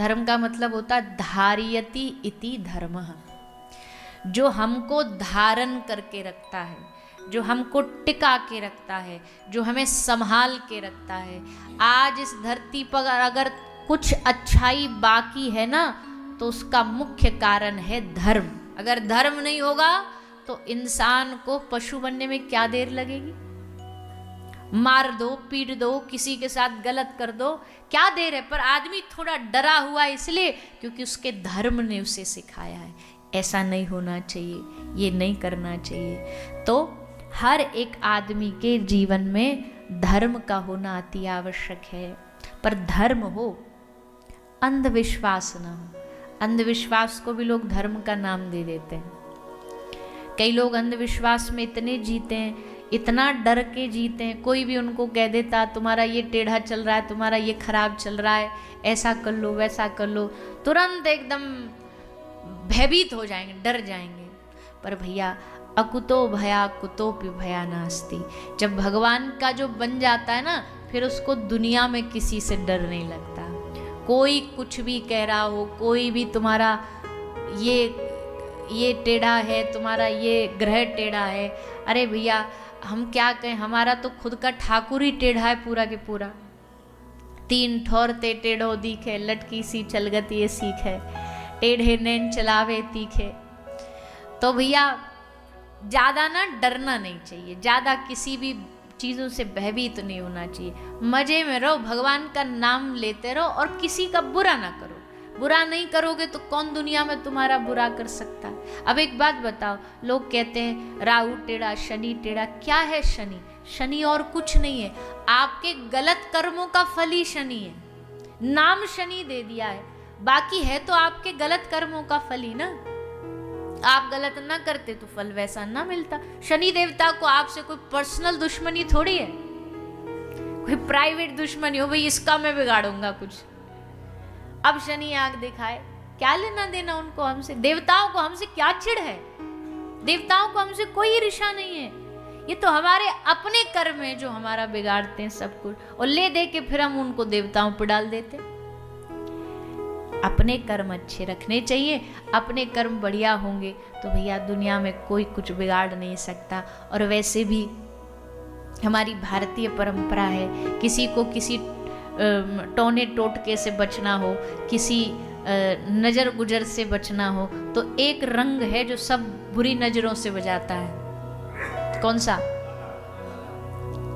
धर्म का मतलब होता है धारयति इति धर्मः, जो हमको धारण करके रखता है, जो हमको टिका के रखता है, जो हमें संभाल के रखता है। आज इस धरती पर अगर कुछ अच्छाई बाकी है ना, तो उसका मुख्य कारण है धर्म। अगर धर्म नहीं होगा तो इंसान को पशु बनने में क्या देर लगेगी? मार दो, पीट दो, किसी के साथ गलत कर दो, क्या देर है? पर आदमी थोड़ा डरा हुआ इसलिए क्योंकि उसके धर्म ने उसे सिखाया है ऐसा नहीं होना चाहिए, ये नहीं करना चाहिए। तो हर एक आदमी के जीवन में धर्म का होना अति आवश्यक है, पर धर्म हो, अंधविश्वास ना हो। अंधविश्वास को भी लोग धर्म का नाम दे देते हैं। कई लोग अंधविश्वास में इतने जीते हैं, इतना डर के जीते हैं, कोई भी उनको कह देता तुम्हारा ये टेढ़ा चल रहा है, तुम्हारा ये खराब चल रहा है, ऐसा कर लो वैसा कर लो, तुरंत एकदम भयभीत हो जाएंगे, डर जाएंगे। पर भैया अकुतो भया कुतोपि भया नास्ति, जब भगवान का जो बन जाता है ना, फिर उसको दुनिया में किसी से डर नहीं लगता। कोई कुछ भी कह रहा हो, कोई भी तुम्हारा ये टेढ़ा है, तुम्हारा ये ग्रह टेढ़ा है, अरे भैया हम क्या कहें, हमारा तो खुद का ठाकुर ही टेढ़ा है पूरा के पूरा। तीन ठौरते टेढ़ो दिखे, लटकी सी चलगत ये सीख है, टेढ़े नैन चलावे तीखे। तो भैया ज़्यादा ना डरना नहीं चाहिए, ज़्यादा किसी भी चीज़ों से भयभीत नहीं होना चाहिए। मज़े में रहो, भगवान का नाम लेते रहो और किसी का बुरा ना करो। बुरा नहीं करोगे तो कौन दुनिया में तुम्हारा बुरा कर सकता है? अब एक बात बताओ, लोग कहते हैं राहु टेढ़ा, शनि टेढ़ा। क्या है शनि? शनि और कुछ नहीं है, आपके गलत कर्मों का फल ही शनि है। नाम शनि दे दिया है, बाकी है तो आपके गलत कर्मों का फल ही ना। आप गलत ना करते तो फल वैसा ना मिलता। शनि देवता को आपसे कोई पर्सनल दुश्मनी थोड़ी है, कोई प्राइवेट दुश्मनी हो, भाई इसका मैं बिगाड़ूंगा कुछ। अब शनि आंख दिखाए, क्या लेना देना उनको हमसे? देवताओं को हमसे क्या चिढ़ है? देवताओं को हमसे कोई ईर्ष्या नहीं है। ये तो हमारे अपने कर्म है जो हमारा बिगाड़ते हैं सब कुछ, और ले दे के फिर हम उनको देवताओं पर डाल देते हैं। अपने कर्म अच्छे रखने चाहिए, अपने कर्म बढ़िया होंगे तो भैया दुनिया में कोई कुछ बिगाड़ नहीं सकता। और वैसे भी हमारी भारतीय परंपरा है, किसी को किसी टोने टोटके से बचना हो, किसी नज़र गुजर से बचना हो, तो एक रंग है जो सब बुरी नज़रों से बचाता है। कौन सा?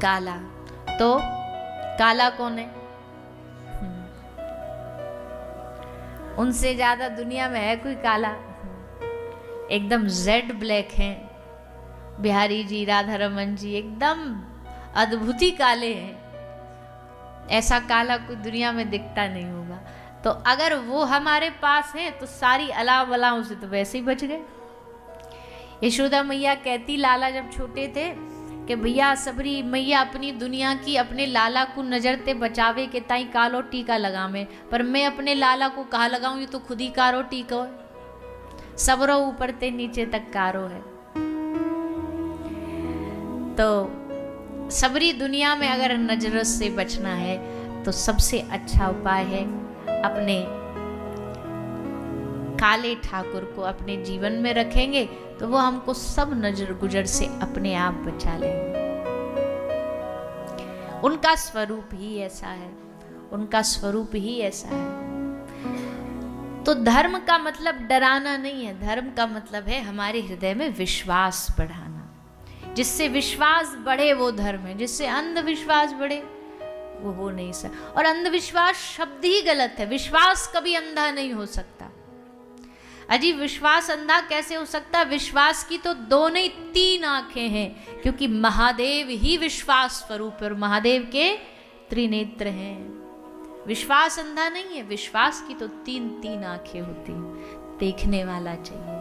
काला। तो काला कौन है? उनसे ज्यादा दुनिया में है कोई काला? एकदम जेड ब्लैक हैं बिहारी जी, राधा रमन जी, एकदम अद्भुत ही काले हैं। ऐसा काला कोई दुनिया में दिखता नहीं होगा। तो अगर वो हमारे पास हैं तो सारी अलाव बलाओं से तो वैसे ही बच गए। यशोदा मैया कहती लाला जब छोटे थे कि भैया सबरी मैया अपनी दुनिया की अपने लाला को नजर ते बचावे के ताई कालो टीका लगावे, पर मैं अपने लाला को कहा लगाऊं, ये तो खुद ही कारो टीका है, सबरो ऊपर ते नीचे तक कारो है। तो सबरी दुनिया में अगर नजर से बचना है तो सबसे अच्छा उपाय है अपने काले ठाकुर को अपने जीवन में रखेंगे तो वो हमको सब नजर गुजर से अपने आप बचा लेंगे। उनका स्वरूप ही ऐसा है, उनका स्वरूप ही ऐसा है। तो धर्म का मतलब डराना नहीं है, धर्म का मतलब है हमारे हृदय में विश्वास बढ़ाना। जिससे विश्वास बढ़े वो धर्म है, जिससे अंधविश्वास बढ़े वो हो नहीं सकता। और अंधविश्वास शब्द ही गलत है, विश्वास कभी अंधा नहीं हो सकता। अजी विश्वास अंधा कैसे हो सकता? विश्वास की तो दो नहीं तीन आंखें हैं, क्योंकि महादेव ही विश्वास स्वरूप है और महादेव के त्रिनेत्र हैं। विश्वास अंधा नहीं है, विश्वास की तो तीन तीन आंखें होती हैं। देखने वाला चाहिए।